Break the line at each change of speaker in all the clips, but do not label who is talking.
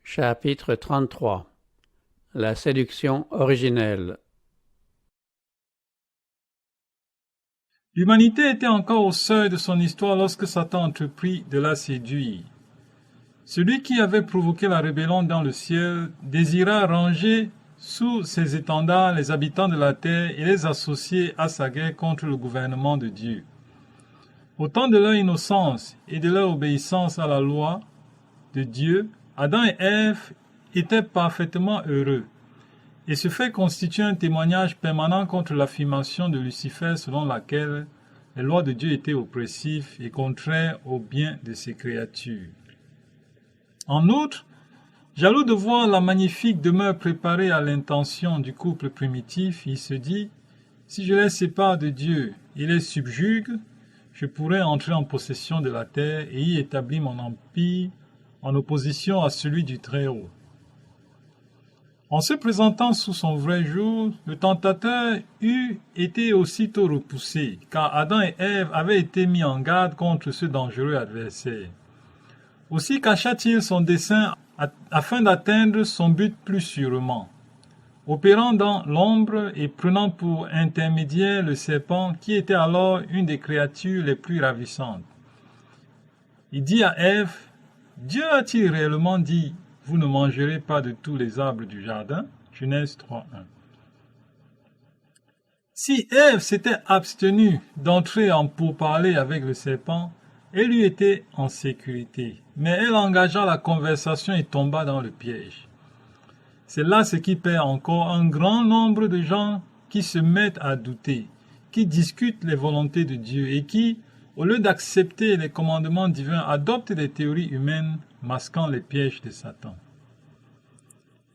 Chapitre 33 La séduction originelle.
L'humanité était encore au seuil de son histoire lorsque Satan entreprit de la séduire. Celui qui avait provoqué la rébellion dans le ciel désira ranger sous ses étendards les habitants de la terre et les associer à sa guerre contre le gouvernement de Dieu. Au temps de leur innocence et de leur obéissance à la loi de Dieu, Adam et Ève étaient parfaitement heureux. Et ce fait constitue un témoignage permanent contre l'affirmation de Lucifer selon laquelle les lois de Dieu étaient oppressives et contraires au bien de ses créatures. En outre, jaloux de voir la magnifique demeure préparée à l'intention du couple primitif, il se dit « Si je les sépare de Dieu et les subjugue, je pourrai entrer en possession de la terre et y établir mon empire en opposition à celui du Très-Haut. » En se présentant sous son vrai jour, le tentateur eût été aussitôt repoussé, car Adam et Ève avaient été mis en garde contre ce dangereux adversaire. Aussi cacha-t-il son dessein afin d'atteindre son but plus sûrement, opérant dans l'ombre et prenant pour intermédiaire le serpent qui était alors une des créatures les plus ravissantes. Il dit à Ève, « Dieu a-t-il réellement dit, vous ne mangerez pas de tous les arbres du jardin » Genèse 3:1. Si Ève s'était abstenue d'entrer en pourparlers avec le serpent, elle eût été en sécurité, mais elle engagea la conversation et tomba dans le piège. C'est là ce qui perd encore un grand nombre de gens qui se mettent à douter, qui discutent les volontés de Dieu et qui, au lieu d'accepter les commandements divins, adoptent des théories humaines masquant les pièges de Satan.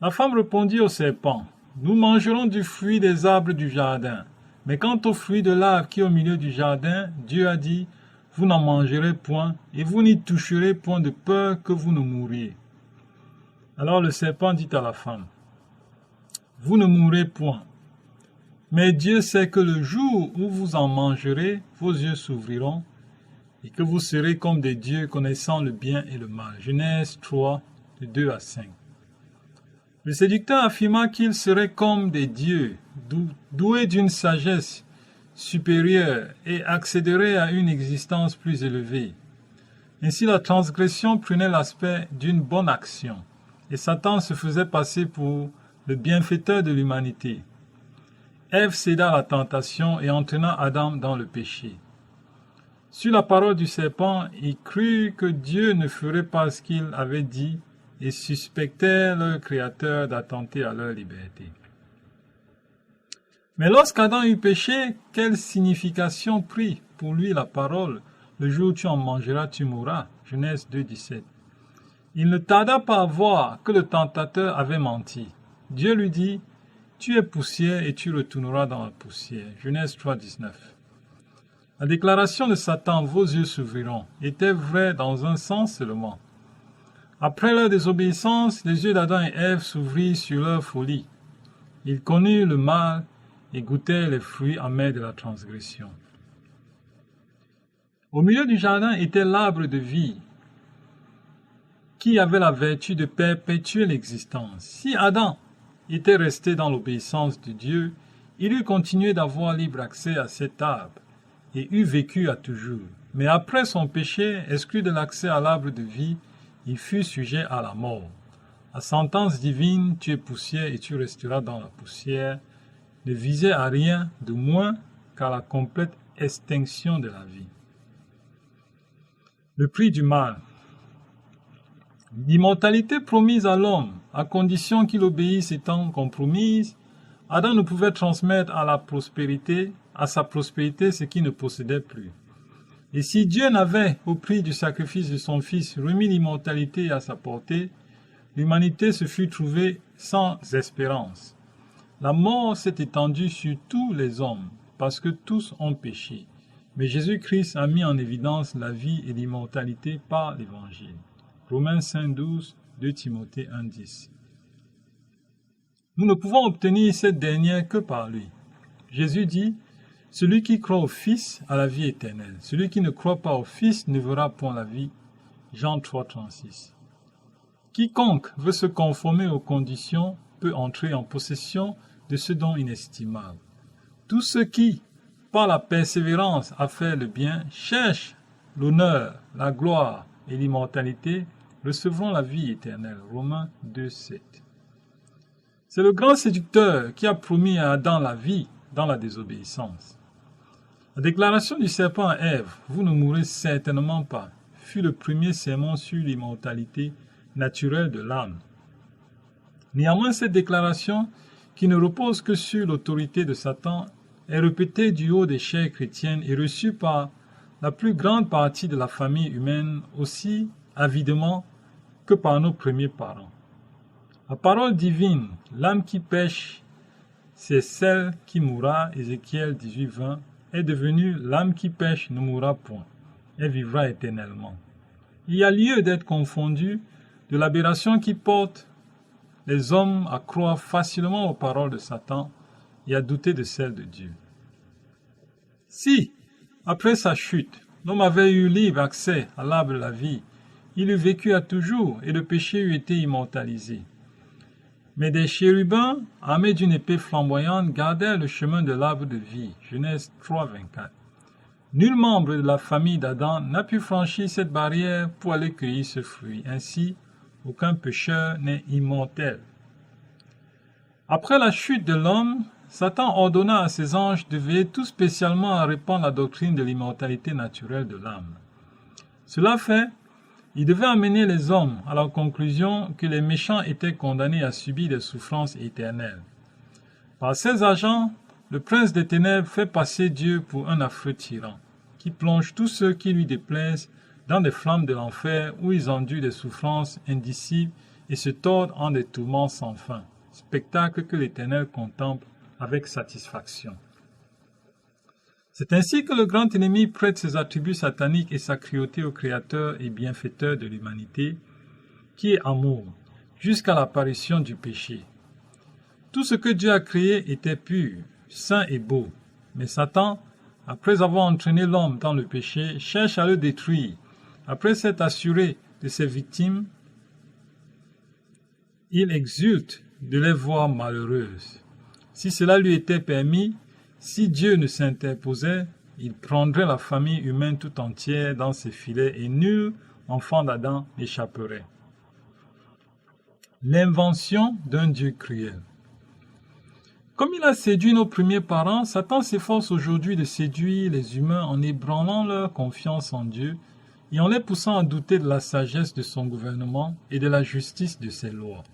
La femme répondit au serpent, « Nous mangerons du fruit des arbres du jardin. Mais quant au fruit de l'arbre qui est au milieu du jardin, Dieu a dit, vous n'en mangerez point, et vous n'y toucherez point de peur que vous ne mouriez. » Alors le serpent dit à la femme, « Vous ne mourrez point. Mais Dieu sait que le jour où vous en mangerez, vos yeux s'ouvriront, et que vous serez comme des dieux connaissant le bien et le mal. » Genèse 3, de 2 à 5. Le séducteur affirma qu'ils seraient comme des dieux, doués d'une sagesse supérieure et accéderaient à une existence plus élevée. Ainsi la transgression prenait l'aspect d'une bonne action, et Satan se faisait passer pour le bienfaiteur de l'humanité. Ève céda à la tentation et entraîna Adam dans le péché. Sur la parole du serpent, ils crurent que Dieu ne ferait pas ce qu'il avait dit et suspectèrent leur Créateur d'attenter à leur liberté. Mais lorsqu'Adam eut péché, quelle signification prit pour lui la parole « Le jour où tu en mangeras, tu mourras » Genèse 2, 17. Il ne tarda pas à voir que le tentateur avait menti. Dieu lui dit « Tu es poussière et tu retourneras dans la poussière » Genèse 3, 19. La déclaration de Satan « Vos yeux s'ouvriront » était vraie dans un sens seulement. Après leur désobéissance, les yeux d'Adam et Ève s'ouvrirent sur leur folie. Ils connurent le mal et goûtèrent les fruits amers de la transgression. Au milieu du jardin était l'arbre de vie, qui avait la vertu de perpétuer l'existence. Si Adam était resté dans l'obéissance de Dieu, il eût continué d'avoir libre accès à cet arbre et eût vécu à toujours. Mais après son péché, exclu de l'accès à l'arbre de vie, il fut sujet à la mort. La sentence divine, tu es poussière et tu resteras dans la poussière, ne visait à rien de moins qu'à la complète extinction de la vie. Le prix du mal. L'immortalité promise à l'homme, à condition qu'il obéisse étant compromise, Adam ne pouvait transmettre à sa prospérité ce qu'il ne possédait plus. Et si Dieu n'avait, au prix du sacrifice de son Fils, remis l'immortalité à sa portée, l'humanité se fût trouvée sans espérance. La mort s'est étendue sur tous les hommes, parce que tous ont péché. Mais Jésus-Christ a mis en évidence la vie et l'immortalité par l'Évangile. Romains 5:12, 2 Timothée 1:10. Nous ne pouvons obtenir cette dernière que par lui. Jésus dit, « Celui qui croit au Fils a la vie éternelle. Celui qui ne croit pas au Fils ne verra point la vie. » Jean 3:36. Quiconque veut se conformer aux conditions peut entrer en possession de ce don inestimable. Tous ceux qui, par la persévérance à faire le bien, cherchent l'honneur, la gloire et l'immortalité, recevront la vie éternelle. Romains 2,7. C'est le grand séducteur qui a promis à Adam la vie dans la désobéissance. La déclaration du serpent à Ève, « Vous ne mourrez certainement pas », fut le premier sermon sur l'immortalité naturelle de l'âme. Néanmoins, cette déclaration, qui ne repose que sur l'autorité de Satan, est répétée du haut des chairs chrétiennes et reçue par la plus grande partie de la famille humaine aussi avidement que par nos premiers parents. La parole divine, l'âme qui pêche, c'est celle qui mourra, Ézéchiel 18:20, est devenue l'âme qui pêche ne mourra point, elle vivra éternellement. Il y a lieu d'être confondu de l'aberration qui porte les hommes à croire facilement aux paroles de Satan et à douter de celles de Dieu. Si, après sa chute, l'homme avait eu libre accès à l'arbre de la vie, il eût vécu à toujours et le péché eût été immortalisé. Mais des chérubins, armés d'une épée flamboyante, gardèrent le chemin de l'arbre de vie. Genèse 3:24. Nul membre de la famille d'Adam n'a pu franchir cette barrière pour aller cueillir ce fruit. Ainsi, aucun pécheur n'est immortel. Après la chute de l'homme, Satan ordonna à ses anges de veiller tout spécialement à répandre la doctrine de l'immortalité naturelle de l'âme. Cela fait, il devait amener les hommes à la conclusion que les méchants étaient condamnés à subir des souffrances éternelles. Par ses agents, le prince des ténèbres fait passer Dieu pour un affreux tyran, qui plonge tous ceux qui lui déplaisent dans des flammes de l'enfer où ils endurent des souffrances indicibles et se tordent en des tourments sans fin, spectacle que l'Éternel contemple avec satisfaction. C'est ainsi que le grand ennemi prête ses attributs sataniques et sa cruauté au Créateur et bienfaiteur de l'humanité, qui est amour, jusqu'à l'apparition du péché. Tout ce que Dieu a créé était pur, saint et beau, mais Satan, après avoir entraîné l'homme dans le péché, cherche à le détruire. Après s'être assuré de ses victimes, il exulte de les voir malheureuses. Si cela lui était permis, si Dieu ne s'interposait, il prendrait la famille humaine tout entière dans ses filets et nul enfant d'Adam n'échapperait. L'invention d'un Dieu cruel. Comme il a séduit nos premiers parents, Satan s'efforce aujourd'hui de séduire les humains en ébranlant leur confiance en Dieu et en les poussant à douter de la sagesse de son gouvernement et de la justice de ses lois.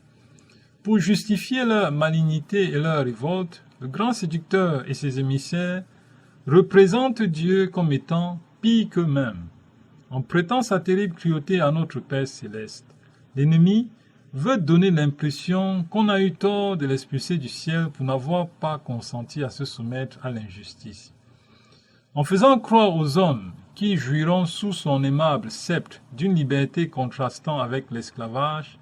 Pour justifier leur malignité et leur révolte, le grand séducteur et ses émissaires représentent Dieu comme étant pire qu'eux-mêmes. En prêtant sa terrible cruauté à notre Père céleste, l'ennemi veut donner l'impression qu'on a eu tort de l'expulser du ciel pour n'avoir pas consenti à se soumettre à l'injustice. En faisant croire aux hommes qui jouiront sous son aimable sceptre d'une liberté contrastant avec l'esclavage,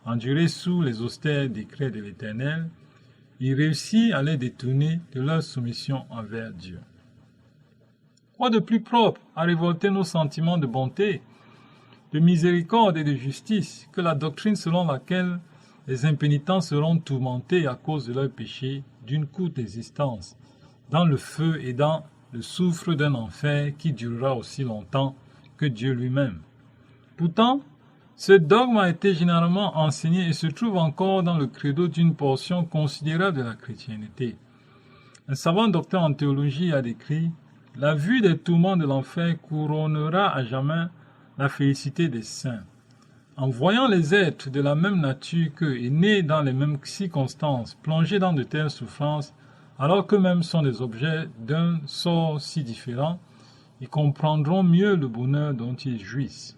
endurée sous les austères décrets de l'Éternel, il réussit à les détourner de leur soumission envers Dieu. Quoi de plus propre à révolter nos sentiments de bonté, de miséricorde et de justice que la doctrine selon laquelle les impénitents seront tourmentés à cause de leurs péchés d'une courte existence, dans le feu et dans le soufre d'un enfer qui durera aussi longtemps que Dieu lui-même. Pourtant, ce dogme a été généralement enseigné et se trouve encore dans le credo d'une portion considérable de la chrétienté. Un savant docteur en théologie a décrit « La vue des tourments de l'enfer couronnera à jamais la félicité des saints. En voyant les êtres de la même nature qu'eux et nés dans les mêmes circonstances, plongés dans de telles souffrances, alors qu'eux-mêmes sont des objets d'un sort si différent, ils comprendront mieux le bonheur dont ils jouissent. »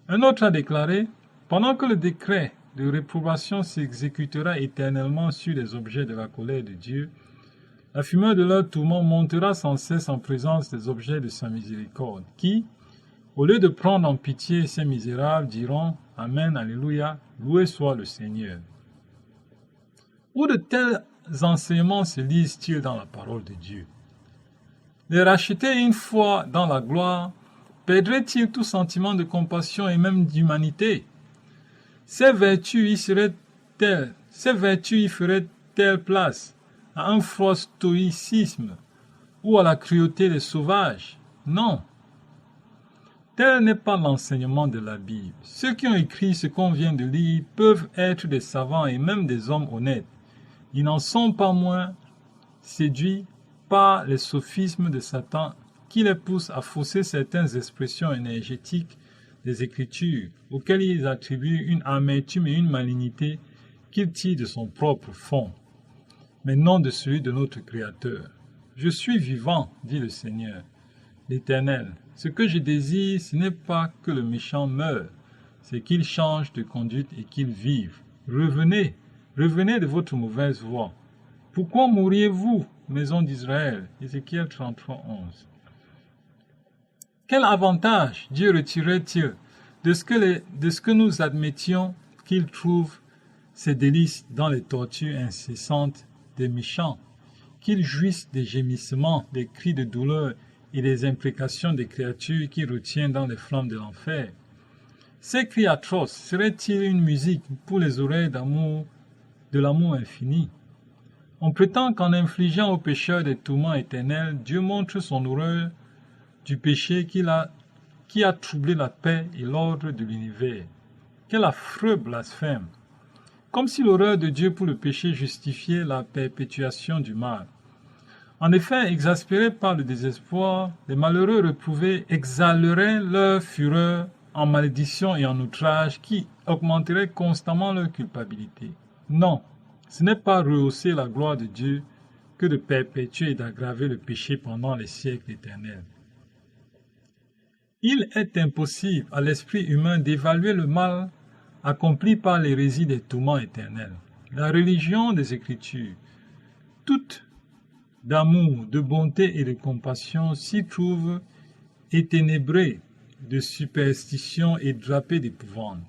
Un autre a déclaré « Pendant que le décret de réprobation s'exécutera éternellement sur les objets de la colère de Dieu, la fumeur de leur tourment montera sans cesse en présence des objets de sa miséricorde, qui, au lieu de prendre en pitié ces misérables, diront « Amen, Alléluia, loué soit le Seigneur ». Où de tels enseignements se lisent-ils dans la parole de Dieu? Les racheter une fois dans la gloire perdraient-ils tout sentiment de compassion et même d'humanité? Ces vertus y feraient-elles place à un froid stoïcisme ou à la cruauté des sauvages? Non. Tel n'est pas l'enseignement de la Bible. Ceux qui ont écrit ce qu'on vient de lire peuvent être des savants et même des hommes honnêtes. Ils n'en sont pas moins séduits par les sophismes de Satan qui les poussent à fausser certaines expressions énergétiques des Écritures, auxquelles ils attribuent une amertume et une malignité qu'ils tirent de son propre fond, mais non de celui de notre Créateur. Je suis vivant, dit le Seigneur, l'Éternel. Ce que je désire, ce n'est pas que le méchant meure, c'est qu'il change de conduite et qu'il vive. Revenez, revenez de votre mauvaise voie. Pourquoi mourriez-vous, maison d'Israël? Ézéchiel 33, 11. Quel avantage Dieu retirerait-il de ce que nous admettions qu'il trouve ses délices dans les tortures incessantes des méchants, qu'il jouisse des gémissements, des cris de douleur et des imprécations des créatures qu'il retient dans les flammes de l'enfer? Ces cris atroces seraient-ils une musique pour les oreilles de l'amour infini? On prétend qu'en infligeant aux pécheurs des tourments éternels, Dieu montre son horreur du péché qui a troublé la paix et l'ordre de l'univers. Quel affreux blasphème! Comme si l'horreur de Dieu pour le péché justifiait la perpétuation du mal. En effet, exaspérés par le désespoir, les malheureux reprouvés exhaleraient leur fureur en malédiction et en outrage qui augmenterait constamment leur culpabilité. Non, ce n'est pas rehausser la gloire de Dieu que de perpétuer et d'aggraver le péché pendant les siècles éternels. Il est impossible à l'esprit humain d'évaluer le mal accompli par l'hérésie des tourments éternels. La religion des Écritures, toute d'amour, de bonté et de compassion, s'y trouve éténébrée de superstition et drapée d'épouvante.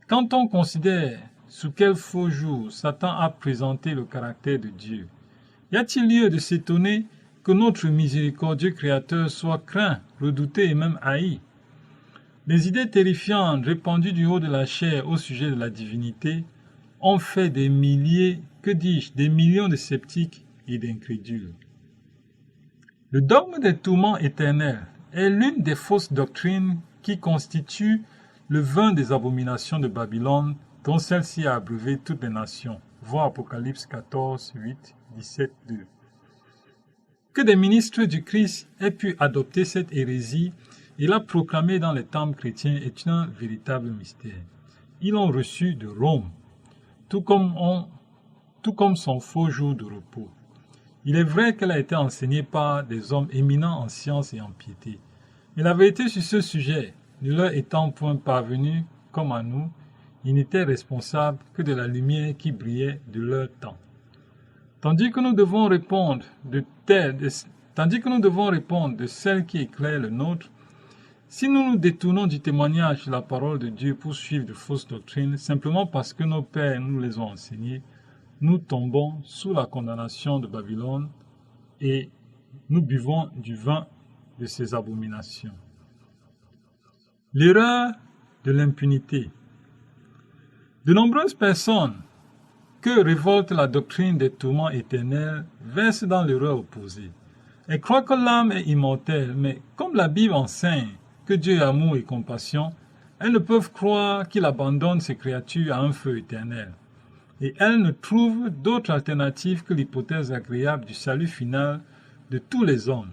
Quand on considère sous quel faux jour Satan a présenté le caractère de Dieu, y a-t-il lieu de s'étonner que notre miséricordieux Créateur soit craint, redouté et même haï? Les idées terrifiantes répandues du haut de la chair au sujet de la divinité ont fait des milliers, des millions de sceptiques et d'incrédules. Le dogme des tourments éternels est l'une des fausses doctrines qui constituent le vin des abominations de Babylone dont celle-ci a abreuvé toutes les nations. Voir Apocalypse 14, 8, 17, 2. Que des ministres du Christ aient pu adopter cette hérésie et la proclamer dans les temples chrétiens est un véritable mystère. Ils l'ont reçu de Rome, tout comme son faux jour de repos. Il est vrai qu'elle a été enseignée par des hommes éminents en sciences et en piété. Mais la vérité sur ce sujet, ne leur étant point parvenue comme à nous, ils n'étaient responsables que de la lumière qui brillait de leur temps. Tandis que nous devons répondre de celle qui éclaire le nôtre, si nous nous détournons du témoignage de la parole de Dieu pour suivre de fausses doctrines, simplement parce que nos pères nous les ont enseignées, nous tombons sous la condamnation de Babylone et nous buvons du vin de ses abominations. L'erreur de l'impunité. De nombreuses personnes que révolte la doctrine des tourments éternels versent dans l'erreur opposée. Elles croient que l'âme est immortelle, mais comme la Bible enseigne que Dieu est amour et compassion, elles ne peuvent croire qu'il abandonne ses créatures à un feu éternel. Et elles ne trouvent d'autre alternative que l'hypothèse agréable du salut final de tous les hommes.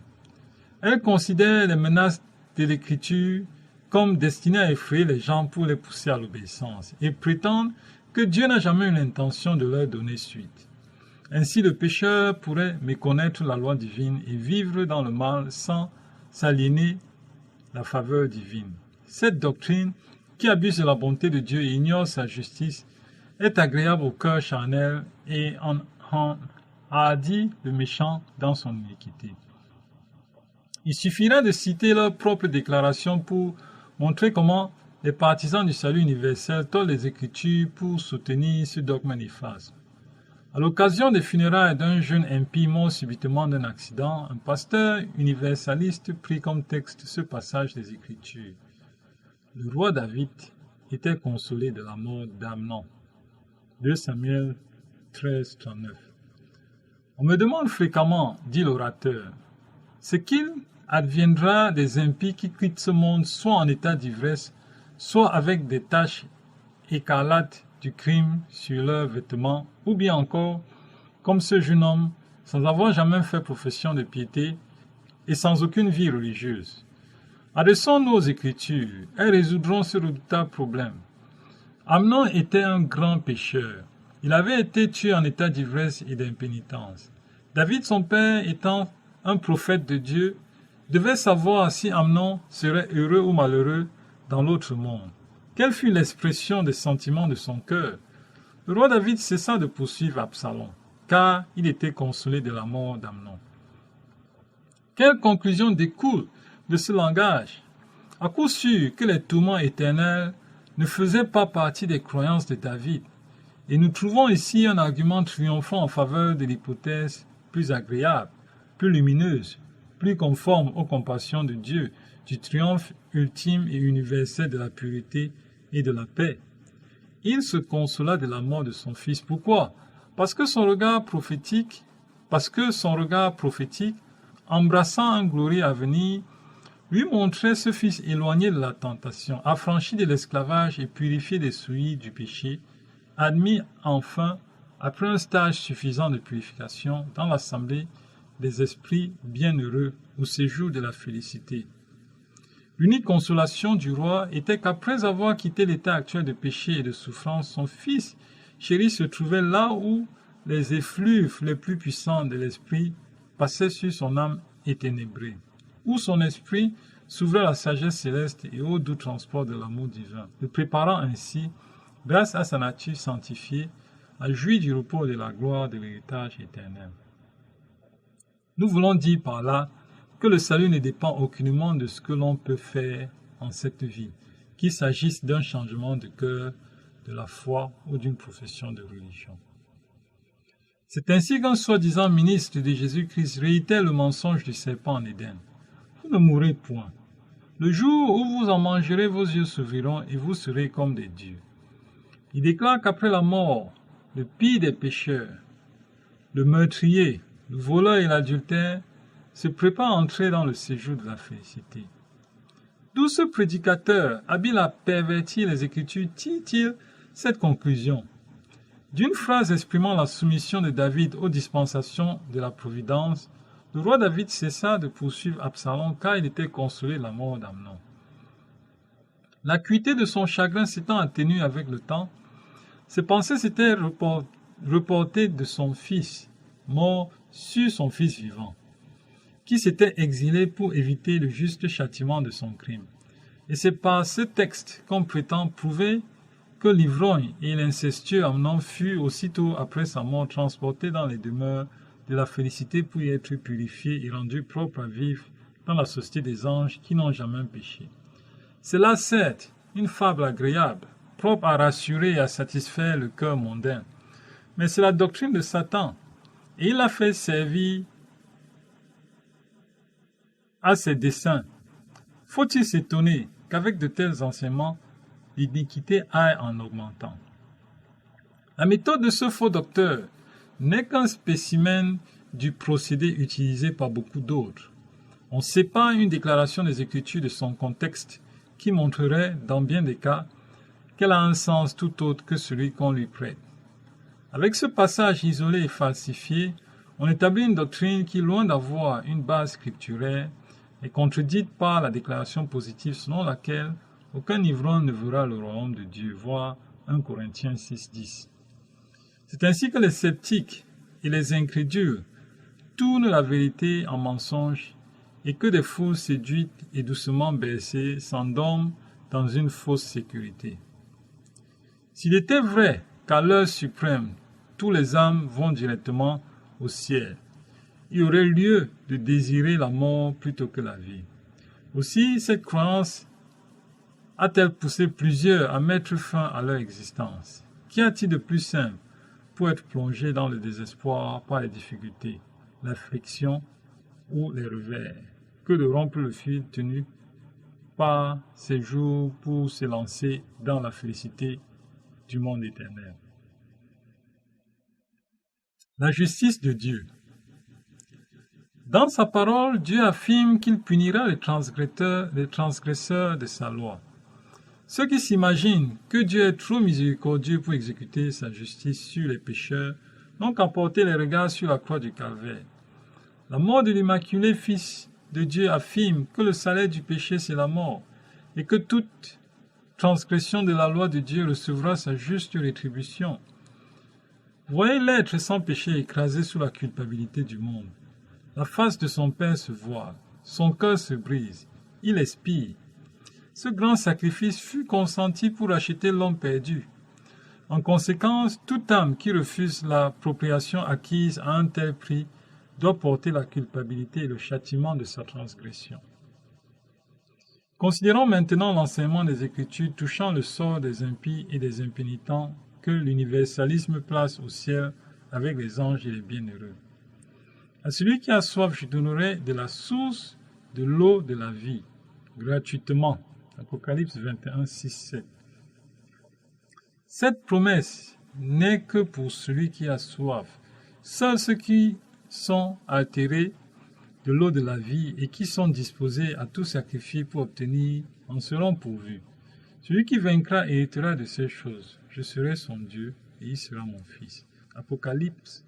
Elles considèrent les menaces de l'Écriture comme destinées à effrayer les gens pour les pousser à l'obéissance et prétendent que Dieu n'a jamais eu l'intention de leur donner suite. Ainsi, le pécheur pourrait méconnaître la loi divine et vivre dans le mal sans s'aliéner la faveur divine. Cette doctrine, qui abuse de la bonté de Dieu et ignore sa justice, est agréable au cœur charnel et en hardit le méchant dans son iniquité. Il suffira de citer leur propre déclaration pour montrer comment les partisans du salut universel tordent les Écritures pour soutenir ce dogme néfaste. À l'occasion des funérailles d'un jeune impie mort subitement d'un accident, un pasteur universaliste prit comme texte ce passage des Écritures. Le roi David était consolé de la mort d'Amnon. 2 Samuel 13, 39. On me demande fréquemment, dit l'orateur, ce qu'il adviendra des impies qui quittent ce monde soit en état d'ivresse, soit avec des taches écarlates du crime sur leurs vêtements, ou bien encore, comme ce jeune homme, sans avoir jamais fait profession de piété et sans aucune vie religieuse. Adressons-nous aux Écritures, elles résoudront ce redoutable problème. Amnon était un grand pécheur. Il avait été tué en état d'ivresse et d'impénitence. David, son père, étant un prophète de Dieu, devait savoir si Amnon serait heureux ou malheureux dans l'autre monde. Quelle fut l'expression des sentiments de son cœur? Le roi David cessa de poursuivre Absalom, car il était consolé de la mort d'Amnon. Quelle conclusion découle de ce langage? À coup sûr que les tourments éternels ne faisaient pas partie des croyances de David, et nous trouvons ici un argument triomphant en faveur de l'hypothèse plus agréable, plus lumineuse, plus conforme aux compassions de Dieu, du triomphe ultime et universel de la pureté et de la paix. Il se consola de la mort de son fils. Pourquoi? Parce que son regard prophétique, embrassant un glorieux avenir, lui montrait ce fils éloigné de la tentation, affranchi de l'esclavage et purifié des souilles du péché, admis enfin, après un stage suffisant de purification, dans l'assemblée des esprits bienheureux au séjour de la félicité. L'unique consolation du roi était qu'après avoir quitté l'état actuel de péché et de souffrance, son fils chéri se trouvait là où les effluves les plus puissants de l'esprit passaient sur son âme éténébrée, où son esprit s'ouvrait à la sagesse céleste et au doux transport de l'amour divin, le préparant ainsi, grâce à sa nature sanctifiée, à jouir du repos et de la gloire de l'héritage éternel. Nous voulons dire par là que le salut ne dépend aucunement de ce que l'on peut faire en cette vie, qu'il s'agisse d'un changement de cœur, de la foi ou d'une profession de religion. C'est ainsi qu'un soi-disant ministre de Jésus-Christ réitère le mensonge du serpent en Éden. Vous ne mourrez point. Le jour où vous en mangerez, vos yeux s'ouvriront et vous serez comme des dieux. Il déclare qu'après la mort, le pire des pécheurs, le meurtrier, le voleur et l'adultère, se prépare à entrer dans le séjour de la félicité. D'où ce prédicateur, habile à pervertir les Écritures, tire-t-il cette conclusion? D'une phrase exprimant la soumission de David aux dispensations de la providence, le roi David cessa de poursuivre Absalom car il était consolé de la mort d'Amnon. L'acuité de son chagrin s'étant atténuée avec le temps, ses pensées s'étaient reportées de son fils mort sur son fils vivant, qui s'était exilé pour éviter le juste châtiment de son crime. Et c'est par ce texte qu'on prétend prouver que l'ivrogne et l'incestueux Amnon furent aussitôt après sa mort transportés dans les demeures de la félicité pour y être purifiés et rendus propres à vivre dans la société des anges qui n'ont jamais péché. C'est là, certes, une fable agréable, propre à rassurer et à satisfaire le cœur mondain, mais c'est la doctrine de Satan, et il l'a fait servir à ses desseins. Faut-il s'étonner qu'avec de tels enseignements, l'iniquité aille en augmentant? La méthode de ce faux docteur n'est qu'un spécimen du procédé utilisé par beaucoup d'autres. On sépare une déclaration des Écritures de son contexte qui montrerait, dans bien des cas, qu'elle a un sens tout autre que celui qu'on lui prête. Avec ce passage isolé et falsifié, on établit une doctrine qui, loin d'avoir une base scripturaire, est contredite par la déclaration positive selon laquelle aucun ivrogne ne verra le royaume de Dieu, voir 1 Corinthiens 6:10. C'est ainsi que les sceptiques et les incrédules tournent la vérité en mensonge et que des foules séduites et doucement bercées s'endorment dans une fausse sécurité. S'il était vrai qu'à l'heure suprême, tous les âmes vont directement au ciel, il y aurait lieu de désirer la mort plutôt que la vie. Aussi, cette croyance a-t-elle poussé plusieurs à mettre fin à leur existence? Qu'y a-t-il de plus simple pour être plongé dans le désespoir par les difficultés, l'affliction ou les revers, que de rompre le fil tenu pas ses jours pour se lancer dans la félicité du monde éternel. La justice de Dieu. Dans sa parole, Dieu affirme qu'il punira les transgresseurs de sa loi. Ceux qui s'imaginent que Dieu est trop miséricordieux pour exécuter sa justice sur les pécheurs n'ont qu'à porter les regards sur la croix du Calvaire. La mort de l'Immaculé Fils de Dieu affirme que le salaire du péché c'est la mort et que toute transgression de la loi de Dieu recevra sa juste rétribution. Voyez l'être sans péché écrasé sous la culpabilité du monde. La face de son Père se voile, son cœur se brise, il expire. Ce grand sacrifice fut consenti pour acheter l'homme perdu. En conséquence, toute âme qui refuse l'appropriation acquise à un tel prix doit porter la culpabilité et le châtiment de sa transgression. Considérons maintenant l'enseignement des Écritures touchant le sort des impies et des impénitents que l'universalisme place au ciel avec les anges et les bienheureux. À celui qui a soif, je donnerai de la source de l'eau de la vie, gratuitement. Apocalypse 21, 6, 7. Cette promesse n'est que pour celui qui a soif. Seuls ceux qui sont altérés de l'eau de la vie et qui sont disposés à tout sacrifier pour obtenir en seront pourvus. Celui qui vaincra héritera de ces choses. Je serai son Dieu et il sera mon fils. Apocalypse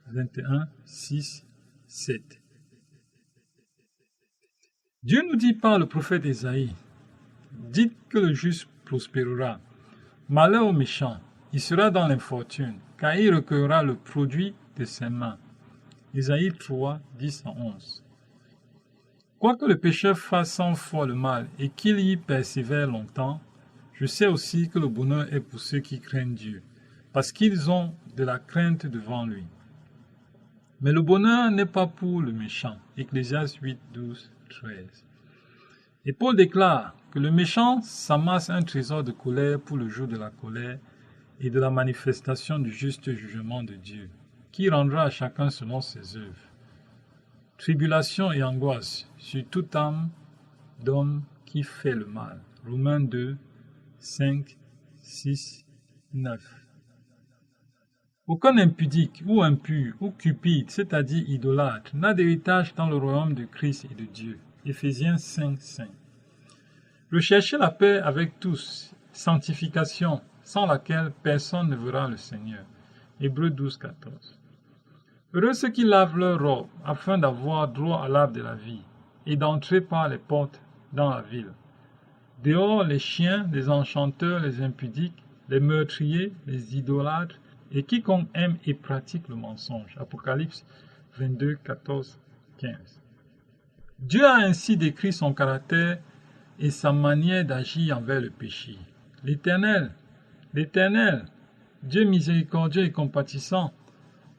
21, 6, 7. Dieu nous dit par le prophète Ésaïe, dites que le juste prospérera. Malheur au méchant, il sera dans l'infortune, car il recueillera le produit de ses mains. Ésaïe 3, 10 à 11. Quoique le pécheur fasse 100 fois le mal et qu'il y persévère longtemps, je sais aussi que le bonheur est pour ceux qui craignent Dieu, parce qu'ils ont de la crainte devant lui. Mais le bonheur n'est pas pour le méchant. Ecclésiaste 8, 12, 13. Et Paul déclare que le méchant s'amasse un trésor de colère pour le jour de la colère et de la manifestation du juste jugement de Dieu, qui rendra à chacun selon ses œuvres. Tribulation et angoisse sur toute âme d'homme qui fait le mal. Romains 2, 5, 6, 9. Aucun impudique ou impur ou cupide, c'est-à-dire idolâtre, n'a d'héritage dans le royaume de Christ et de Dieu. Éphésiens 5, 5. Recherchez la paix avec tous, sanctification, sans laquelle personne ne verra le Seigneur. Hébreux 12, 14. Heureux ceux qui lavent leurs robes, afin d'avoir droit à l'arbre de la vie, et d'entrer par les portes dans la ville. Dehors les chiens, les enchanteurs, les impudiques, les meurtriers, les idolâtres, et quiconque aime et pratique le mensonge. Apocalypse 22, 14, 15. Dieu a ainsi décrit son caractère et sa manière d'agir envers le péché. L'Éternel, Dieu miséricordieux et compatissant,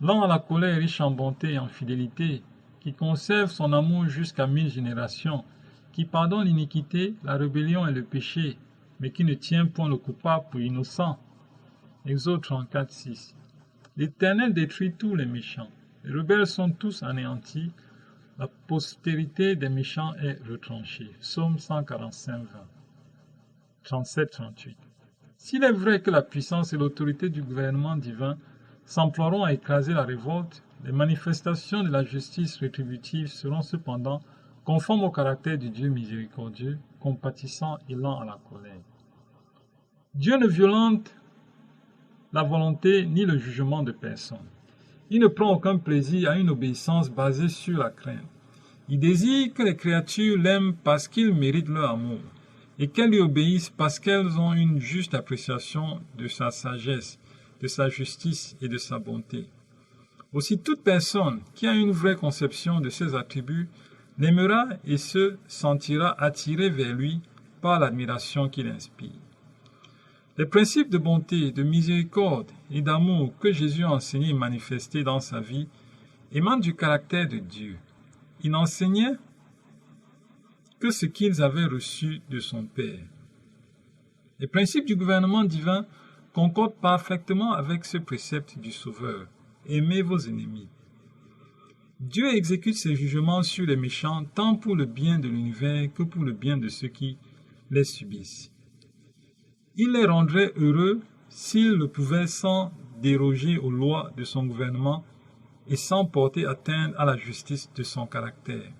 lent à la colère, riche en bonté et en fidélité, qui conserve son amour jusqu'à 1000 générations, qui pardonne l'iniquité, la rébellion et le péché, mais qui ne tient point le coupable pour innocent. Exode 34, 6. L'Éternel détruit tous les méchants. Les rebelles sont tous anéantis. La postérité des méchants est retranchée. Psaume 145, 20. 37, 38. S'il est vrai que la puissance et l'autorité du gouvernement divin s'emploieront à écraser la révolte, les manifestations de la justice rétributive seront cependant conformes au caractère du Dieu miséricordieux, compatissant et lent à la colère. Dieu ne violente la volonté ni le jugement de personne. Il ne prend aucun plaisir à une obéissance basée sur la crainte. Il désire que les créatures l'aiment parce qu'ils méritent leur amour et qu'elles lui obéissent parce qu'elles ont une juste appréciation de sa sagesse, de sa justice et de sa bonté. Aussi, toute personne qui a une vraie conception de ses attributs l'aimera et se sentira attirée vers lui par l'admiration qu'il inspire. Les principes de bonté, de miséricorde et d'amour que Jésus a enseignés et manifestés dans sa vie émanent du caractère de Dieu. Il n'enseignait que ce qu'ils avaient reçu de son Père. Les principes du gouvernement divin concordent parfaitement avec ce précepte du Sauveur. Aimez vos ennemis. Dieu exécute ses jugements sur les méchants tant pour le bien de l'univers que pour le bien de ceux qui les subissent. Il les rendrait heureux s'il le pouvait sans déroger aux lois de son gouvernement et sans porter atteinte à la justice de son caractère.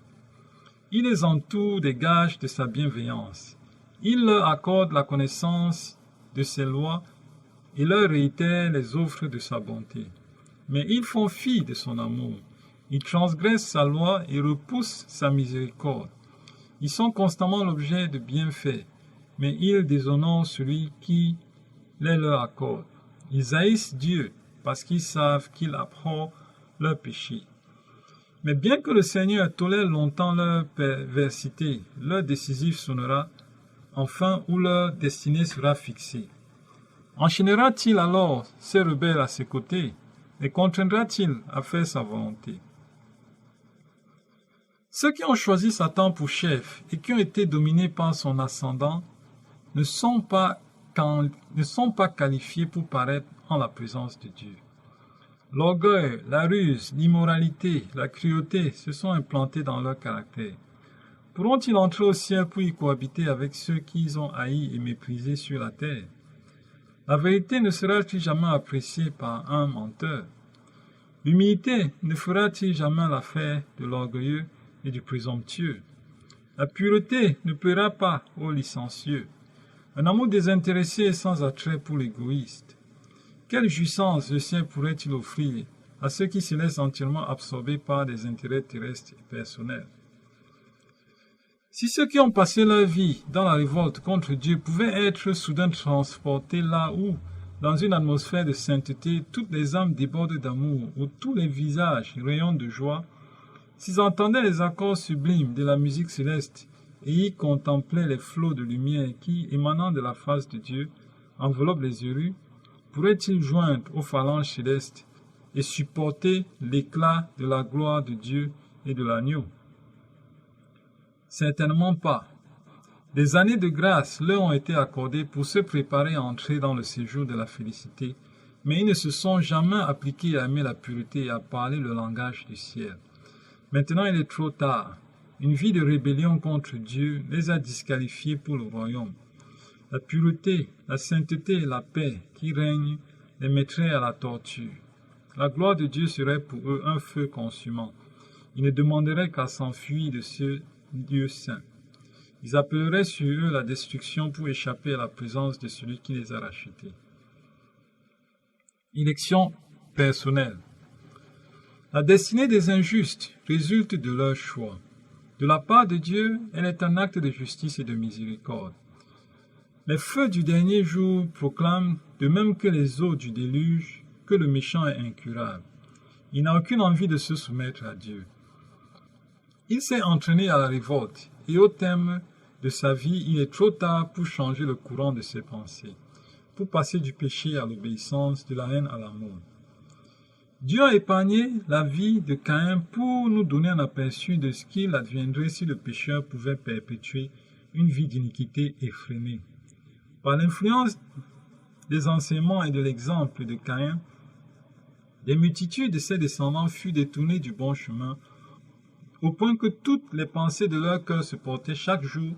Il les entoure des gages de sa bienveillance. Il leur accorde la connaissance de ses lois et leur réitère les offres de sa bonté. Mais ils font fi de son amour. Ils transgressent sa loi et repoussent sa miséricorde. Ils sont constamment l'objet de bienfaits, mais ils déshonorent celui qui les leur accorde. Ils haïssent Dieu parce qu'ils savent qu'il abhorre leurs péchés. Mais bien que le Seigneur tolère longtemps leur perversité, leur décisif sonnera enfin où leur destinée sera fixée. Enchaînera-t-il alors ces rebelles à ses côtés? Les contraindra-t-il à faire sa volonté? Ceux qui ont choisi Satan pour chef et qui ont été dominés par son ascendant ne sont pas qualifiés pour paraître en la présence de Dieu. L'orgueil, la ruse, l'immoralité, la cruauté se sont implantés dans leur caractère. Pourront-ils entrer au ciel pour y cohabiter avec ceux qu'ils ont haïs et méprisés sur la terre? La vérité ne sera-t-il jamais appréciée par un menteur? L'humilité ne fera-t-il jamais l'affaire de l'orgueilleux et du présomptueux? La pureté ne plaira pas aux licencieux. Un amour désintéressé et sans attrait pour l'égoïste. Quelle jouissance le ciel pourrait-il offrir à ceux qui se laissent entièrement absorber par des intérêts terrestres et personnels? Si ceux qui ont passé leur vie dans la révolte contre Dieu pouvaient être soudain transportés là où, dans une atmosphère de sainteté, toutes les âmes débordent d'amour, où tous les visages rayonnent de joie, s'ils entendaient les accords sublimes de la musique céleste et y contemplaient les flots de lumière qui, émanant de la face de Dieu, enveloppent les érus, pourraient-ils joindre aux phalanges célestes et supporter l'éclat de la gloire de Dieu et de l'agneau? Certainement pas. Des années de grâce leur ont été accordées pour se préparer à entrer dans le séjour de la félicité, mais ils ne se sont jamais appliqués à aimer la pureté et à parler le langage du ciel. Maintenant il est trop tard. Une vie de rébellion contre Dieu les a disqualifiés pour le royaume. La pureté, la sainteté et la paix qui règnent les mettraient à la torture. La gloire de Dieu serait pour eux un feu consumant. Ils ne demanderaient qu'à s'enfuir de ce Dieu saint. Ils appelleraient sur eux la destruction pour échapper à la présence de celui qui les a rachetés. Élection personnelle. La destinée des injustes résulte de leur choix. De la part de Dieu, elle est un acte de justice et de miséricorde. Les feux du dernier jour proclament, de même que les eaux du déluge, que le méchant est incurable. Il n'a aucune envie de se soumettre à Dieu. Il s'est entraîné à la révolte, et au terme de sa vie, il est trop tard pour changer le courant de ses pensées, pour passer du péché à l'obéissance, de la haine à l'amour. Dieu a épargné la vie de Caïn pour nous donner un aperçu de ce qu'il adviendrait si le pécheur pouvait perpétuer une vie d'iniquité effrénée. Par l'influence des enseignements et de l'exemple de Caïn, des multitudes de ses descendants furent détournées du bon chemin, au point que toutes les pensées de leur cœur se portaient chaque jour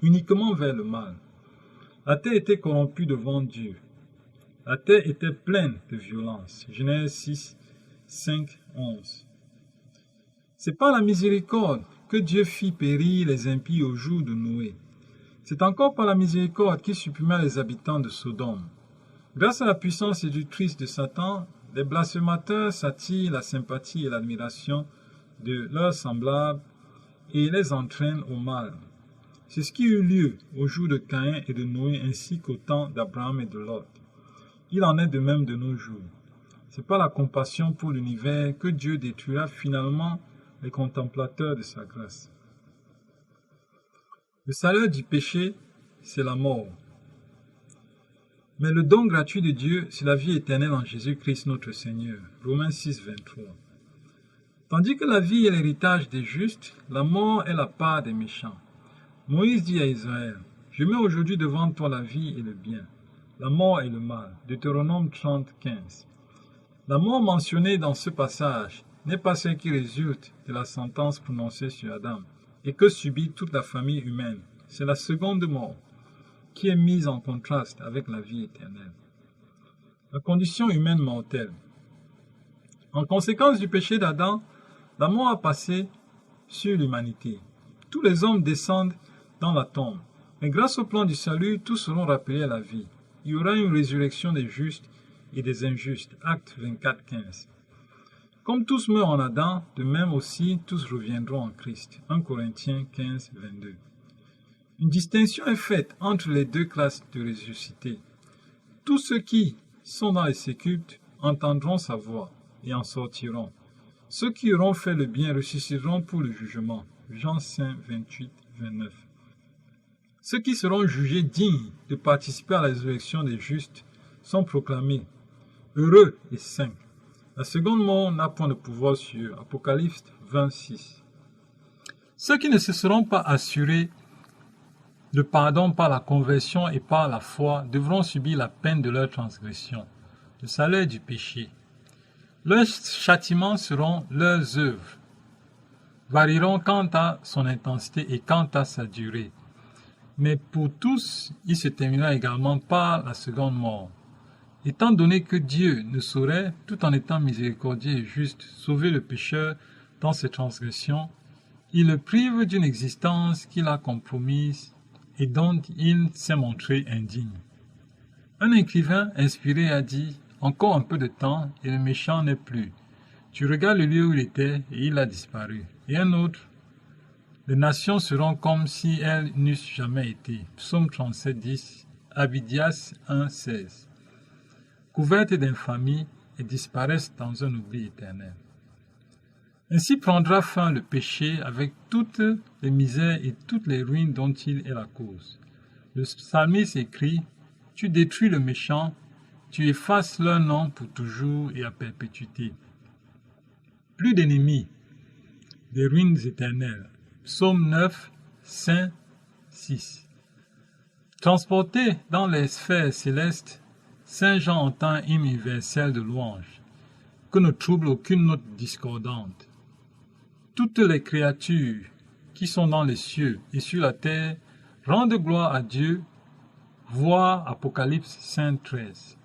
uniquement vers le mal. La terre était corrompue devant Dieu. La terre était pleine de violence. Genèse 6, 5, 11. C'est par la miséricorde que Dieu fit périr les impies au jour de Noé. C'est encore par la miséricorde qu'il supprima les habitants de Sodome. Grâce à la puissance séductrice de Satan, les blasphémateurs s'attirent la sympathie et l'admiration de leurs semblables et les entraînent au mal. C'est ce qui eut lieu au jour de Caïn et de Noé ainsi qu'au temps d'Abraham et de Lot. Il en est de même de nos jours. C'est par la compassion pour l'univers que Dieu détruira finalement les contemplateurs de sa grâce. Le salaire du péché, c'est la mort. Mais le don gratuit de Dieu, c'est la vie éternelle en Jésus-Christ notre Seigneur. Romains 6, 23. Tandis que la vie est l'héritage des justes, la mort est la part des méchants. Moïse dit à Israël, « Je mets aujourd'hui devant toi la vie et le bien, la mort et le mal. » Deutéronome 30, 15. La mort mentionnée dans ce passage n'est pas celle qui résulte de la sentence prononcée sur Adam et que subit toute la famille humaine. C'est la seconde mort, qui est mise en contraste avec la vie éternelle. La condition humaine mortelle. En conséquence du péché d'Adam, la mort a passé sur l'humanité. Tous les hommes descendent dans la tombe. Mais grâce au plan du salut, tous seront rappelés à la vie. Il y aura une résurrection des justes et des injustes. Acte 24, 15. Comme tous meurent en Adam, de même aussi tous reviendront en Christ. 1 Corinthiens 15, 22. Une distinction est faite entre les deux classes de ressuscités. Tous ceux qui sont dans les sépulcres entendront sa voix et en sortiront. Ceux qui auront fait le bien ressusciteront pour le jugement. Jean 5, 28, 29. Ceux qui seront jugés dignes de participer à la résurrection des justes sont proclamés heureux et saints. La seconde mort n'a point de pouvoir sur eux. Apocalypse 26. Ceux qui ne se seront pas assurés de pardon par la conversion et par la foi devront subir la peine de leur transgression, le salaire du péché. Leurs châtiments seront leurs œuvres, varieront quant à son intensité et quant à sa durée. Mais pour tous, il se terminera également par la seconde mort. Étant donné que Dieu ne saurait, tout en étant miséricordieux et juste, sauver le pécheur dans ses transgressions, il le prive d'une existence qu'il a compromise et dont il s'est montré indigne. Un écrivain inspiré a dit « Encore un peu de temps et le méchant n'est plus. Tu regardes le lieu où il était et il a disparu. » Et un autre « Les nations seront comme si elles n'eussent jamais été. » Psaume 37, 10, Abidias 1, 16. Couvertes d'infamie et disparaissent dans un oubli éternel. Ainsi prendra fin le péché avec toutes les misères et toutes les ruines dont il est la cause. Le psalmiste écrit « Tu détruis le méchant, tu effaces leur nom pour toujours et à perpétuité. » Plus d'ennemis, des ruines éternelles. Psaume 9, 5, 6. Transporté dans les sphères célestes, Saint Jean entend un hymne universel de louange, que ne trouble aucune note discordante. Toutes les créatures qui sont dans les cieux et sur la terre rendent gloire à Dieu. Voir Apocalypse 5, 13.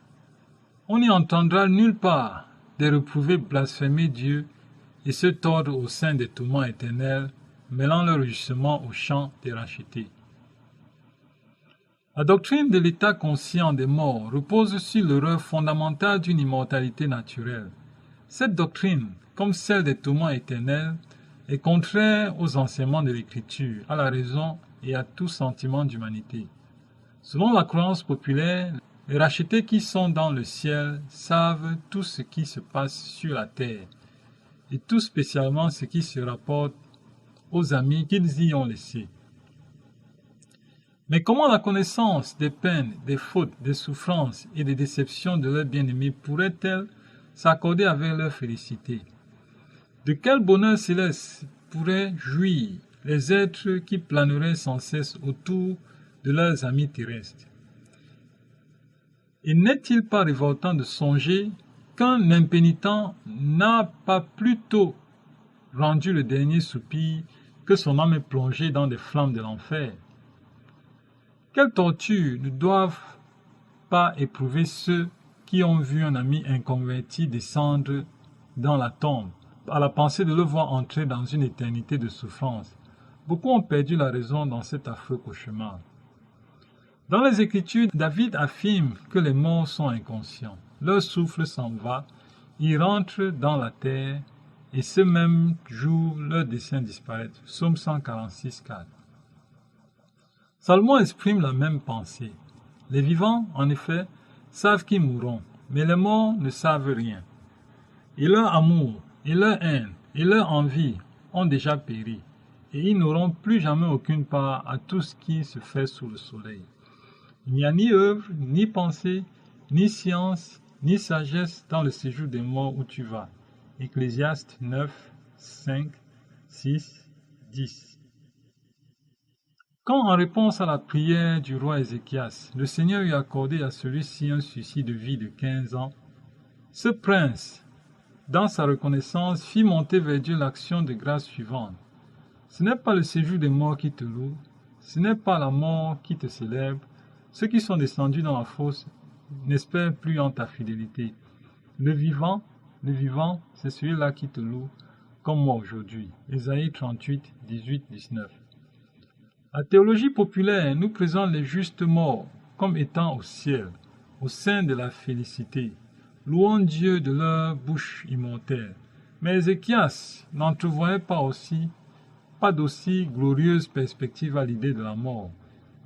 On n'y entendra nulle part des reprouvés blasphémer Dieu et se tordre au sein des tourments éternels, mêlant leur rugissement au chant des rachetés. La doctrine de l'état conscient des morts repose sur l'erreur fondamentale d'une immortalité naturelle. Cette doctrine, comme celle des tourments éternels, est contraire aux enseignements de l'Écriture, à la raison et à tout sentiment d'humanité. Selon la croyance populaire, les rachetés qui sont dans le ciel savent tout ce qui se passe sur la terre, et tout spécialement ce qui se rapporte aux amis qu'ils y ont laissés. Mais comment la connaissance des peines, des fautes, des souffrances et des déceptions de leurs bien-aimés pourrait-elle s'accorder avec leur félicité? De quel bonheur céleste pourraient jouir les êtres qui planeraient sans cesse autour de leurs amis terrestres? Et n'est-il pas révoltant de songer qu'un impénitent n'a pas plus tôt rendu le dernier soupir que son âme est plongée dans des flammes de l'enfer? Quelle torture ne doivent pas éprouver ceux qui ont vu un ami inconverti descendre dans la tombe, à la pensée de le voir entrer dans une éternité de souffrance? Beaucoup ont perdu la raison dans cet affreux cauchemar. Dans les Écritures, David affirme que les morts sont inconscients. Leur souffle s'en va, ils rentrent dans la terre, et ce même jour, leur dessein disparaît. Psaume 146, 4. Salomon exprime la même pensée. Les vivants, en effet, savent qu'ils mourront, mais les morts ne savent rien. Et leur amour, et leur haine, et leur envie ont déjà péri, et ils n'auront plus jamais aucune part à tout ce qui se fait sous le soleil. Il n'y a ni œuvre, ni pensée, ni science, ni sagesse dans le séjour des morts où tu vas. Ecclésiaste 9, 5, 6, 10. Quand, en réponse à la prière du roi Ézéchias, le Seigneur eut accordé à celui-ci un sursis de vie de 15 ans, ce prince, dans sa reconnaissance, fit monter vers Dieu l'action de grâce suivante. Ce n'est pas le séjour des morts qui te loue, ce n'est pas la mort qui te célèbre, Ceux qui sont descendus dans la fosse n'espèrent plus en ta fidélité. Le vivant, c'est celui-là qui te loue, comme moi aujourd'hui. Ésaïe 38, 18, 19. La théologie populaire nous présente les justes morts comme étant au ciel, au sein de la félicité, louant Dieu de leur bouche immortelle. Mais Ézéchias n'entrevoyait pas d'aussi glorieuse perspective à l'idée de la mort.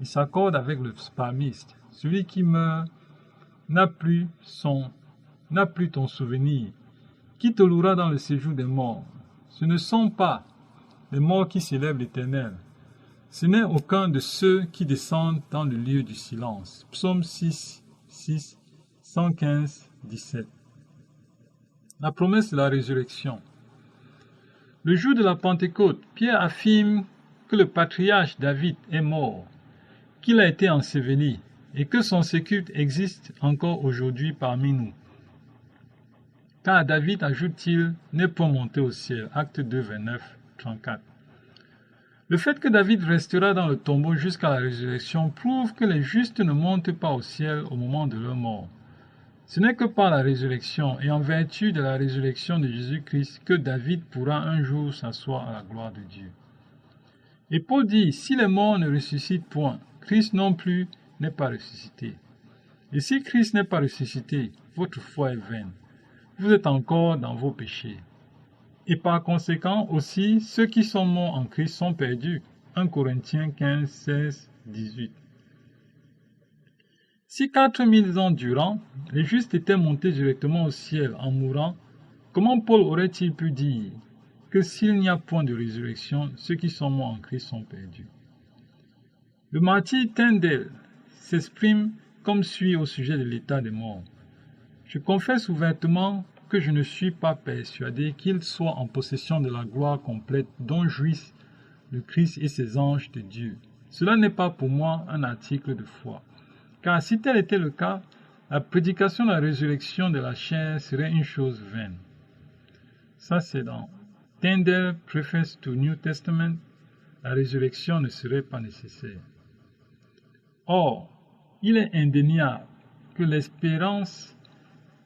Il s'accorde avec le psalmiste. Celui qui meurt n'a plus ton souvenir. Qui te louera dans le séjour des morts? Ce ne sont pas les morts qui célèbrent l'Éternel. Ce n'est aucun de ceux qui descendent dans le lieu du silence. Psaume 6, 115, 17. La promesse de la résurrection. Le jour de la Pentecôte, Pierre affirme que le patriarche David est mort, qu'il a été enseveli et que son sépulcre existe encore aujourd'hui parmi nous. Car David, ajoute-t-il, n'est pas monté au ciel. Acte 2, 29, 34. Le fait que David restera dans le tombeau jusqu'à la résurrection prouve que les justes ne montent pas au ciel au moment de leur mort. Ce n'est que par la résurrection et en vertu de la résurrection de Jésus-Christ que David pourra un jour s'asseoir à la gloire de Dieu. Et Paul dit, si les morts ne ressuscitent point, Christ non plus n'est pas ressuscité. Et si Christ n'est pas ressuscité, votre foi est vaine. Vous êtes encore dans vos péchés. Et par conséquent aussi, ceux qui sont morts en Christ sont perdus. 1 Corinthiens 15, 16, 18. Si 4000 ans durant, les justes étaient montés directement au ciel en mourant, comment Paul aurait-il pu dire que s'il n'y a point de résurrection, ceux qui sont morts en Christ sont perdus? Le martyr Tyndale s'exprime comme suit au sujet de l'état des morts. Je confesse ouvertement que je ne suis pas persuadé qu'il soit en possession de la gloire complète dont jouissent le Christ et ses anges de Dieu. Cela n'est pas pour moi un article de foi. Car si tel était le cas, la prédication de la résurrection de la chair serait une chose vaine. Ça, c'est dans Tyndale Preface to New Testament. La résurrection ne serait pas nécessaire. Or, il est indéniable que l'espérance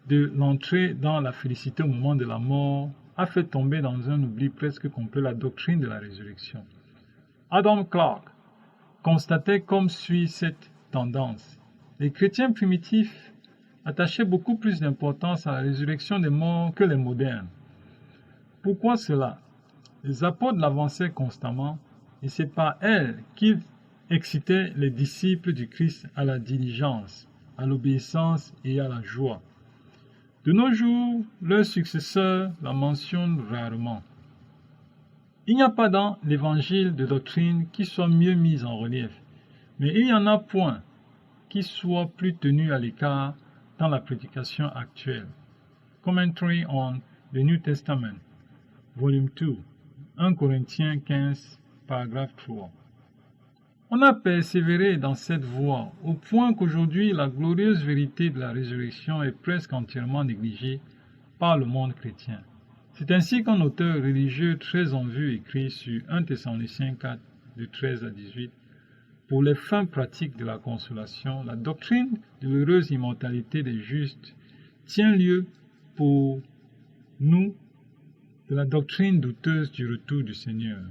de l'entrée dans la félicité au moment de la mort a fait tomber dans un oubli presque complet la doctrine de la résurrection. Adam Clarke constatait comme suit cette tendance. Les chrétiens primitifs attachaient beaucoup plus d'importance à la résurrection des morts que les modernes. Pourquoi cela? Les apôtres l'avançaient constamment et c'est par elles qu'ils excitaient les disciples du Christ à la diligence, à l'obéissance et à la joie. De nos jours, leurs successeurs la mentionnent rarement. Il n'y a pas dans l'évangile de doctrine qui soit mieux mise en relief, mais il n'y en a point qui soit plus tenu à l'écart dans la prédication actuelle. Commentary on the New Testament, Volume 2, 1 Corinthiens 15, paragraphe 3. On a persévéré dans cette voie au point qu'aujourd'hui la glorieuse vérité de la résurrection est presque entièrement négligée par le monde chrétien. C'est ainsi qu'un auteur religieux très en vue écrit sur 1 Thessaloniciens 4, de 13 à 18, pour les fins pratiques de la consolation, la doctrine de l'heureuse immortalité des justes tient lieu pour nous de la doctrine douteuse du retour du Seigneur.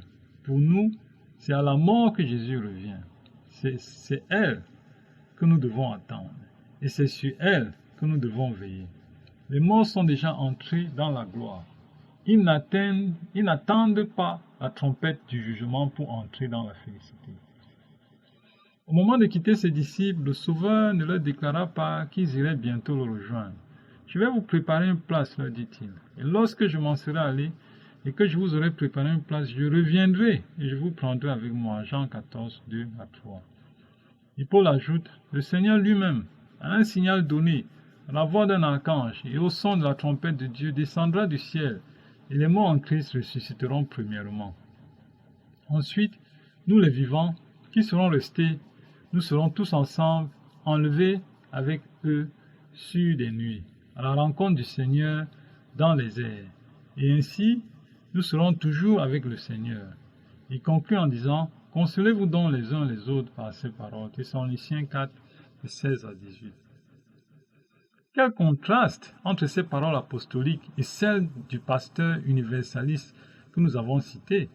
Pour nous, c'est à la mort que Jésus revient. C'est elle que nous devons attendre. Et c'est sur elle que nous devons veiller. Les morts sont déjà entrés dans la gloire. Ils n'attendent pas la trompette du jugement pour entrer dans la félicité. Au moment de quitter ses disciples, le Sauveur ne leur déclara pas qu'ils iraient bientôt le rejoindre. Je vais vous préparer une place, leur dit-il. Et lorsque je m'en serai allé, et que je vous aurai préparé une place, je reviendrai et je vous prendrai avec moi. Jean 14, 2 à 3. Et Paul ajoute, le Seigneur lui-même, à un signal donné, à la voix d'un archange et au son de la trompette de Dieu, descendra du ciel, et les morts en Christ ressusciteront premièrement. Ensuite, nous les vivants, qui serons restés, nous serons tous ensemble, enlevés avec eux sur des nuées, à la rencontre du Seigneur dans les airs. Et ainsi, nous serons toujours avec le Seigneur. Il conclut en disant, consolez-vous donc les uns les autres par ces paroles. Thessaloniciens 4, de 16 à 18. Quel contraste entre ces paroles apostoliques et celles du pasteur universaliste que nous avons cité.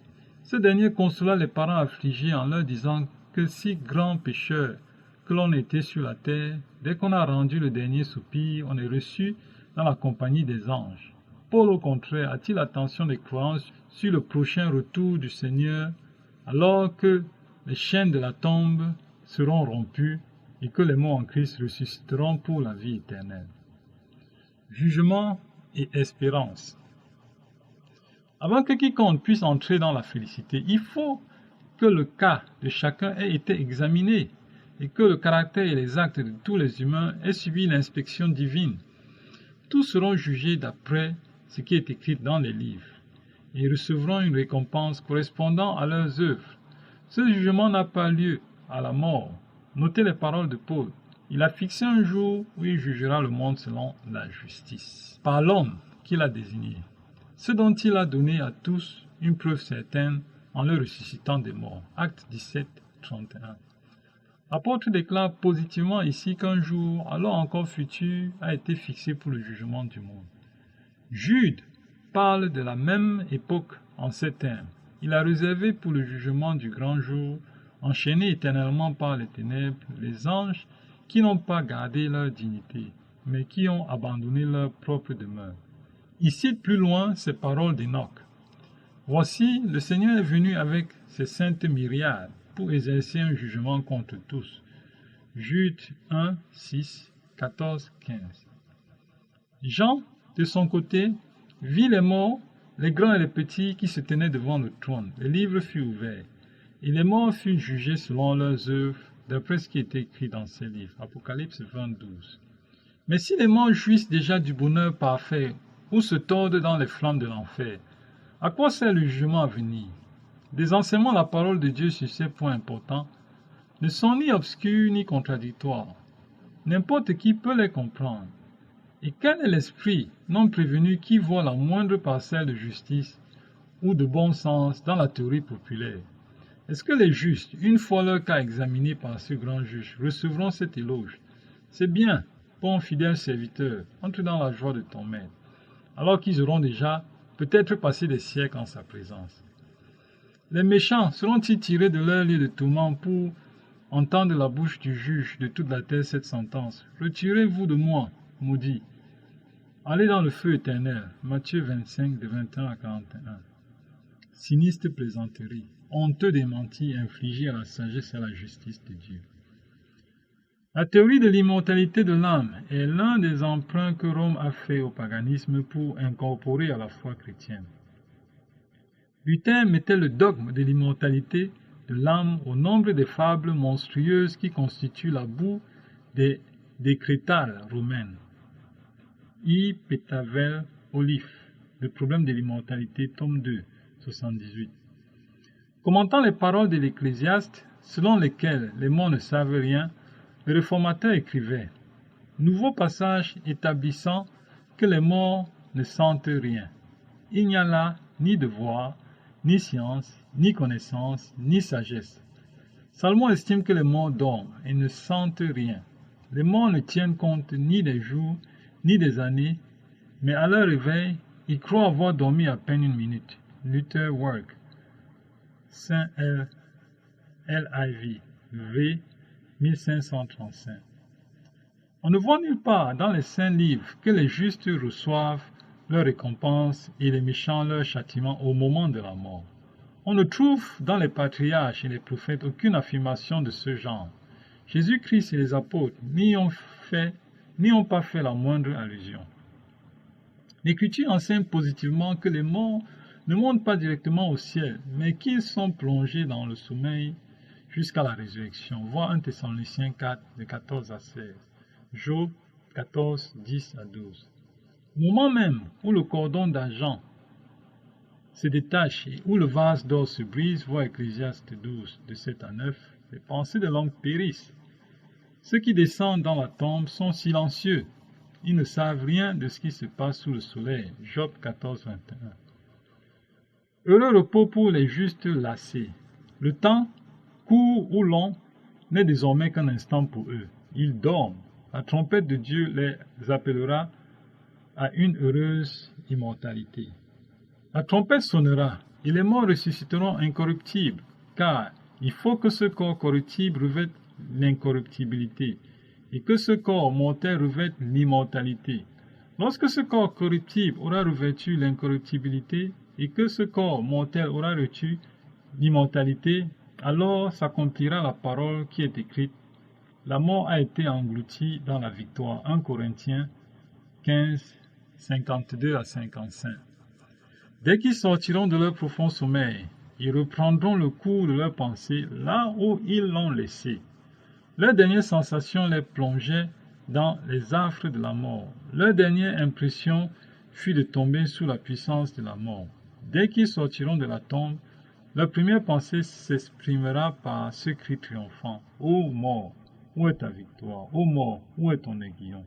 Ce dernier consola les parents affligés en leur disant que si grands pécheurs que l'on était sur la terre, dès qu'on a rendu le dernier soupir, on est reçu dans la compagnie des anges. Paul, au contraire, attire l'attention des croyants sur le prochain retour du Seigneur, alors que les chaînes de la tombe seront rompues et que les morts en Christ ressusciteront pour la vie éternelle. Jugement et espérance. Avant que quiconque puisse entrer dans la félicité, il faut que le cas de chacun ait été examiné et que le caractère et les actes de tous les humains aient subi l'inspection divine. Tous seront jugés d'après ce qui est écrit dans les livres et recevront une récompense correspondant à leurs œuvres. Ce jugement n'a pas lieu à la mort. Notez les paroles de Paul. Il a fixé un jour où il jugera le monde selon la justice, par l'homme qu'il a désigné, ce dont il a donné à tous une preuve certaine en le ressuscitant des morts. Acte 17, 31. L'apôtre déclare positivement ici qu'un jour, alors encore futur, a été fixé pour le jugement du monde. Jude parle de la même époque en ces termes. Il a réservé pour le jugement du grand jour, enchaînés éternellement par les ténèbres, les anges qui n'ont pas gardé leur dignité, mais qui ont abandonné leur propre demeure. Il cite plus loin ces paroles d'Enoch. Voici, le Seigneur est venu avec ses saintes myriades pour exercer un jugement contre tous. Jude 1, 6, 14, 15. Jean, de son côté, vit les morts, les grands et les petits qui se tenaient devant le trône. Le livre fut ouvert, et les morts furent jugés selon leurs œuvres, d'après ce qui est écrit dans ces livres. Apocalypse 22. Mais si les morts jouissent déjà du bonheur parfait, ou se tordent dans les flammes de l'enfer, à quoi sert le jugement à venir? Des enseignements de la parole de Dieu sur ces points importants ne sont ni obscurs ni contradictoires. N'importe qui peut les comprendre. Et quel est l'esprit non prévenu qui voit la moindre parcelle de justice ou de bon sens dans la théorie populaire? Est-ce que les justes, une fois leur cas examiné par ce grand juge, recevront cet éloge? C'est bien, bon fidèle serviteur, entre dans la joie de ton maître, alors qu'ils auront déjà peut-être passé des siècles en sa présence. Les méchants seront-ils tirés de leur lieu de tourment pour entendre de la bouche du juge de toute la terre cette sentence? Retirez-vous de moi, maudit. Allez dans le feu éternel. Matthieu 25, de 21 à 41. Sinistre plaisanterie, honteux démenti infligé à la sagesse et à la justice de Dieu. La théorie de l'immortalité de l'âme est l'un des emprunts que Rome a fait au paganisme pour incorporer à la foi chrétienne. Luther mettait le dogme de l'immortalité de l'âme au nombre des fables monstrueuses qui constituent la boue des décrétales romaines. I. Petavel Olif, Le problème de l'immortalité, tome 2, 78. Commentant les paroles de l'Ecclésiaste, selon lesquelles les morts ne savent rien, le réformateur écrivait « Nouveau passage établissant que les morts ne sentent rien. Il n'y a là ni devoir, ni science, ni connaissance, ni sagesse. Salomon estime que les morts dorment et ne sentent rien. Les morts ne tiennent compte ni des jours, ni des années, mais à leur réveil, ils croient avoir dormi à peine une minute. » Luther Work, Saint LIV, V, 1535. On ne voit nulle part dans les saints livres que les justes reçoivent leur récompense et les méchants leur châtiment au moment de la mort. On ne trouve dans les patriarches et les prophètes aucune affirmation de ce genre. Jésus-Christ et les apôtres n'y ont pas fait la moindre allusion. L'Écriture enseigne positivement que les morts ne montent pas directement au ciel, mais qu'ils sont plongés dans le sommeil jusqu'à la résurrection. Voir 1 Thessaloniciens 4, de 14 à 16. Job 14, 10 à 12. Au moment même où le cordon d'argent se détache et où le vase d'or se brise, voir Ecclésiaste 12, de 7 à 9, les pensées de l'homme périssent. Ceux qui descendent dans la tombe sont silencieux. Ils ne savent rien de ce qui se passe sous le soleil. Job 14, 21. Heureux repos pour les justes lassés. Le temps, court ou long, n'est désormais qu'un instant pour eux. ils dorment. La trompette de Dieu les appellera à une heureuse immortalité. La trompette sonnera, et les morts ressusciteront incorruptibles, car il faut que ce corps corruptible revête l'incorruptibilité, et que ce corps mortel revête l'immortalité. Lorsque ce corps corruptible aura revêtu l'incorruptibilité, et que ce corps mortel aura revêtu l'immortalité, alors s'accomplira la parole qui est écrite. La mort a été engloutie dans la victoire. 1 Corinthiens 15, 52 à 55. Dès qu'ils sortiront de leur profond sommeil, ils reprendront le cours de leurs pensées là où ils l'ont laissé. Leur dernière sensation les plongeait dans les affres de la mort. Leur dernière impression fut de tomber sous la puissance de la mort. Dès qu'ils sortiront de la tombe, leur première pensée s'exprimera par ce cri triomphant. Ô mort, où est ta victoire? Ô mort, où est ton aiguillon?